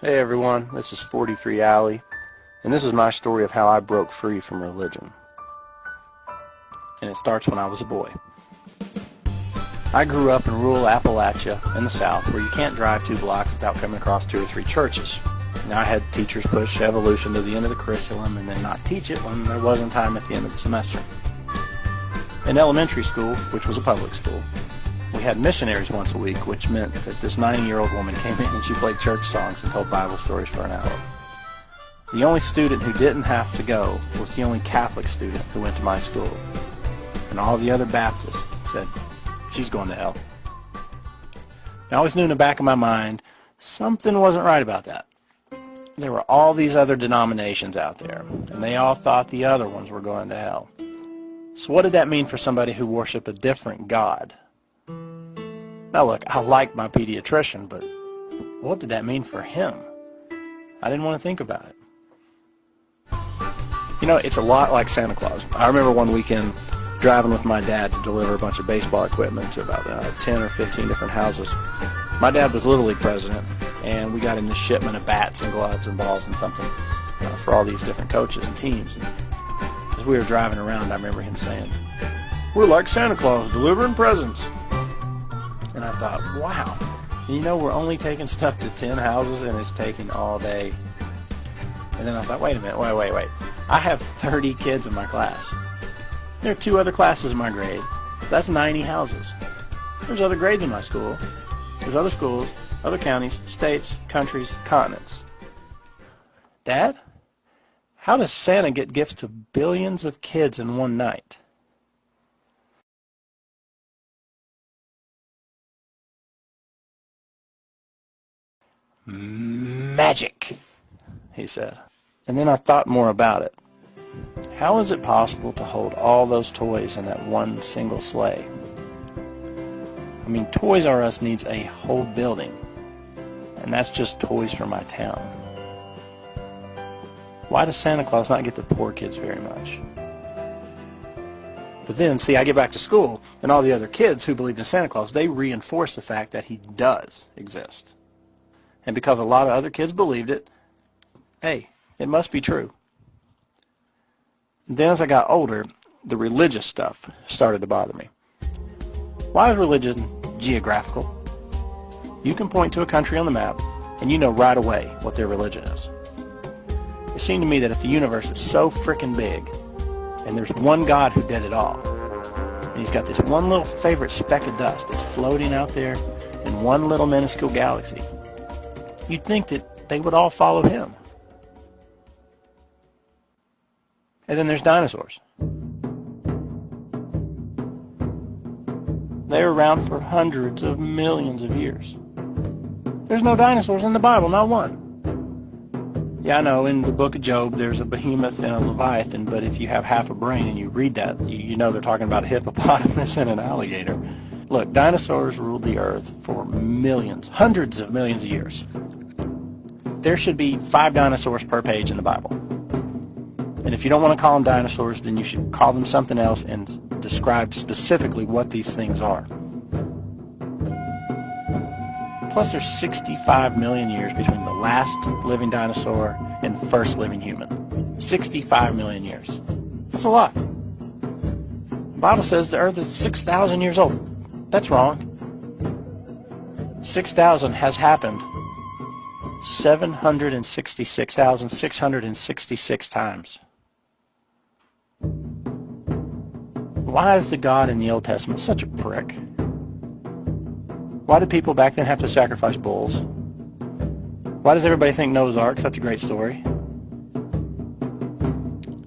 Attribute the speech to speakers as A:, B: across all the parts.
A: Hey everyone, this is 43 Alley, and this is my story of how I broke free from religion. And it starts when I was a boy. I grew up in rural Appalachia in the South, where you can't drive 2 blocks without coming across 2 or 3 churches. Now I had teachers push evolution to the end of the curriculum and then not teach it when there wasn't time at the end of the semester. In elementary school, which was a public school, we had missionaries once a week, which meant that this 90-year-old woman came in and she played church songs and told Bible stories for an hour. The only student who didn't have to go was the only Catholic student who went to my school. And all the other Baptists said, she's going to hell. I always knew in the back of my mind, something wasn't right about that. There were all these other denominations out there, and they all thought the other ones were going to hell. So what did that mean for somebody who worshiped a different God? Now look, I like my pediatrician, but what did that mean for him? I didn't want to think about it. You know, it's a lot like Santa Claus. I remember one weekend driving with my dad to deliver a bunch of baseball equipment to about 10 or 15 different houses. My dad was Little League president, and we got him this shipment of bats and gloves and balls and something for all these different coaches and teams. And as we were driving around, I remember him saying, "We're like Santa Claus, delivering presents." And I thought, wow, you know, we're only taking stuff to 10 houses and it's taking all day. And then I thought, wait a minute, wait. I have 30 kids in my class. There are 2 other classes in my grade. That's 90 houses. There's other grades in my school. There's other schools, other counties, states, countries, continents. Dad, how does Santa get gifts to billions of kids in one night? Magic, he said. And then I thought more about it. How is it possible to hold all those toys in that one single sleigh? I mean, Toys R Us needs a whole building, and that's just toys for my town. Why does Santa Claus not get the poor kids very much? But then, see, I get back to school, and all the other kids who believed in Santa Claus, they reinforce the fact that he does exist. And because a lot of other kids believed it, hey, it must be true. Then as I got older, the religious stuff started to bother me. Why is religion geographical? You can point to a country on the map, and you know right away what their religion is. It seemed to me that if the universe is so frickin' big, and there's one God who did it all, and he's got this one little favorite speck of dust that's floating out there in one little minuscule galaxy, you'd think that they would all follow him. And then there's dinosaurs. They were around for hundreds of millions of years. There's no dinosaurs in the Bible, not one. Yeah, I know, in the book of Job there's a behemoth and a leviathan, but if you have half a brain and you read that, you know they're talking about a hippopotamus and an alligator. Look, dinosaurs ruled the earth for millions, hundreds of millions of years. There should be 5 dinosaurs per page in the Bible. And if you don't want to call them dinosaurs, then you should call them something else and describe specifically what these things are. Plus there's 65 million years between the last living dinosaur and the first living human. 65 million years. That's a lot. The Bible says the earth is 6,000 years old. That's wrong. 6,000 has happened 766,666 times. Why is the God in the Old Testament such a prick? Why did people back then have to sacrifice bulls? Why does everybody think Noah's Ark such a great story?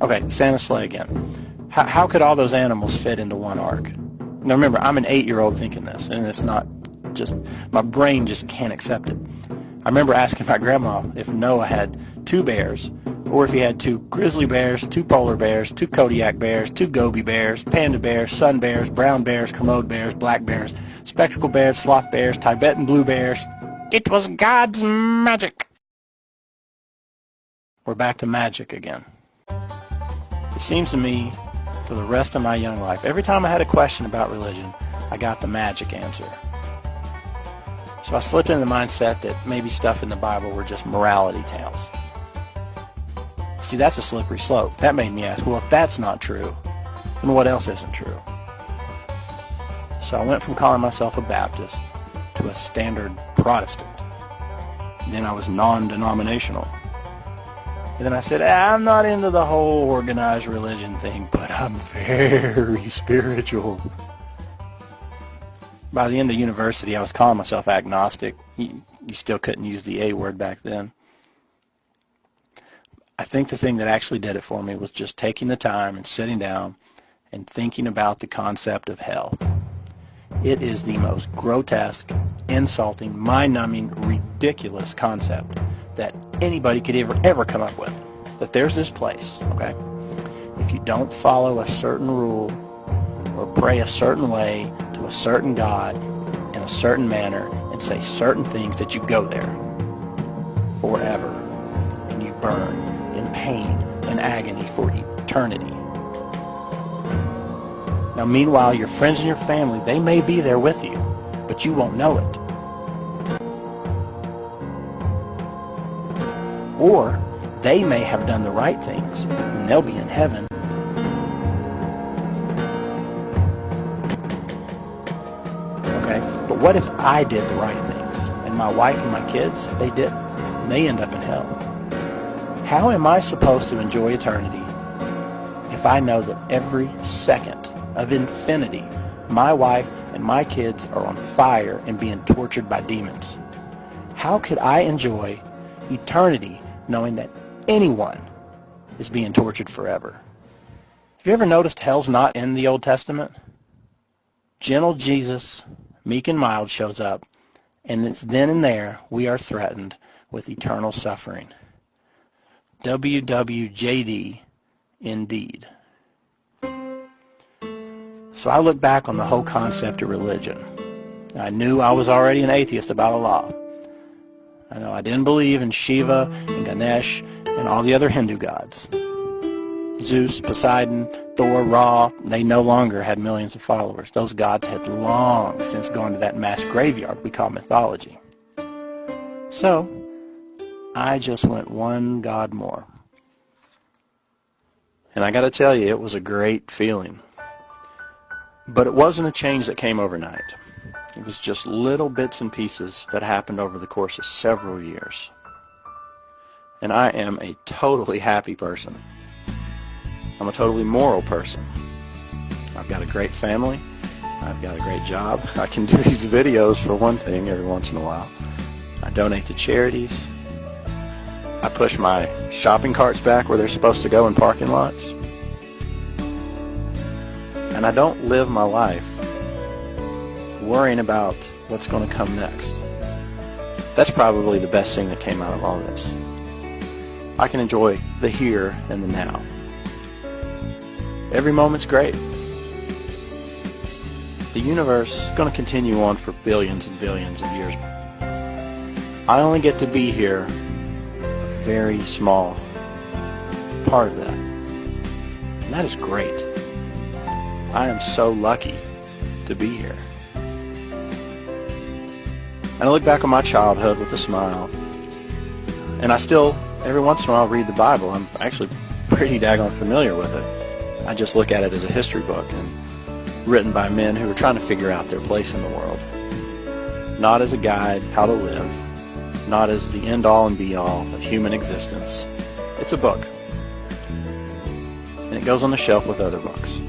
A: Okay, Santa's sleigh again. How could all those animals fit into one ark? Now remember, I'm an 8-year-old thinking this, and it's not just, my brain just can't accept it. I remember asking my grandma if Noah had 2 bears, or if he had 2 grizzly bears, 2 polar bears, 2 Kodiak bears, 2 Gobi bears, panda bears, sun bears, brown bears, Komodo bears, black bears, spectacle bears, sloth bears, Tibetan blue bears. It was God's magic. We're back to magic again. It seems to me, for the rest of my young life, every time I had a question about religion, I got the magic answer. So I slipped into the mindset that maybe stuff in the Bible were just morality tales. See, that's a slippery slope. That made me ask, well, if that's not true, then what else isn't true? So I went from calling myself a Baptist to a standard Protestant. Then I was non-denominational. And then I said, I'm not into the whole organized religion thing, but I'm very spiritual. By the end of university, I was calling myself agnostic. You still couldn't use the A word back then. I think the thing that actually did it for me was just taking the time and sitting down and thinking about the concept of hell. It is the most grotesque, insulting, mind-numbing, ridiculous concept that anybody could ever come up with. That there's this place, okay? If you don't follow a certain rule or pray a certain way to a certain God in a certain manner and say certain things, that you go there forever and you burn in pain and agony for eternity. Now, meanwhile, your friends and your family, they may be there with you, but you won't know it. Or they may have done the right things, and they'll be in heaven. Okay, but what if I did the right things, and my wife and my kids, they didn't, and they end up in hell? How am I supposed to enjoy eternity if I know that every second of infinity, my wife and my kids are on fire and being tortured by demons? How could I enjoy eternity knowing that anyone is being tortured forever? Have you ever noticed hell's not in the Old Testament? Gentle Jesus, meek and mild, shows up, and it's then and there we are threatened with eternal suffering. WWJD indeed. So I look back on the whole concept of religion. I knew I was already an atheist about Allah. I know I didn't believe in Shiva and Ganesh and all the other Hindu gods. Zeus, Poseidon, Thor, Ra, they no longer had millions of followers. Those gods had long since gone to that mass graveyard we call mythology. So I just went one God more. And I got to tell you, it was a great feeling. But it wasn't a change that came overnight. It was just little bits and pieces that happened over the course of several years. And I am a totally happy person. I'm a totally moral person. I've got a great family. I've got a great job. I can do these videos for one thing every once in a while. I donate to charities. I push my shopping carts back where they're supposed to go in parking lots. And I don't live my life worrying about what's going to come next. That's probably the best thing that came out of all this. I can enjoy the here and the now. Every moment's great. The universe is going to continue on for billions and billions of years. I only get to be here a very small part of that. And that is great. I am so lucky to be here. And I look back on my childhood with a smile. And I still, every once in a while, read the Bible. I'm actually pretty daggone familiar with it. I just look at it as a history book and written by men who are trying to figure out their place in the world. Not as a guide how to live, not as the end-all and be-all of human existence. It's a book. And it goes on the shelf with other books.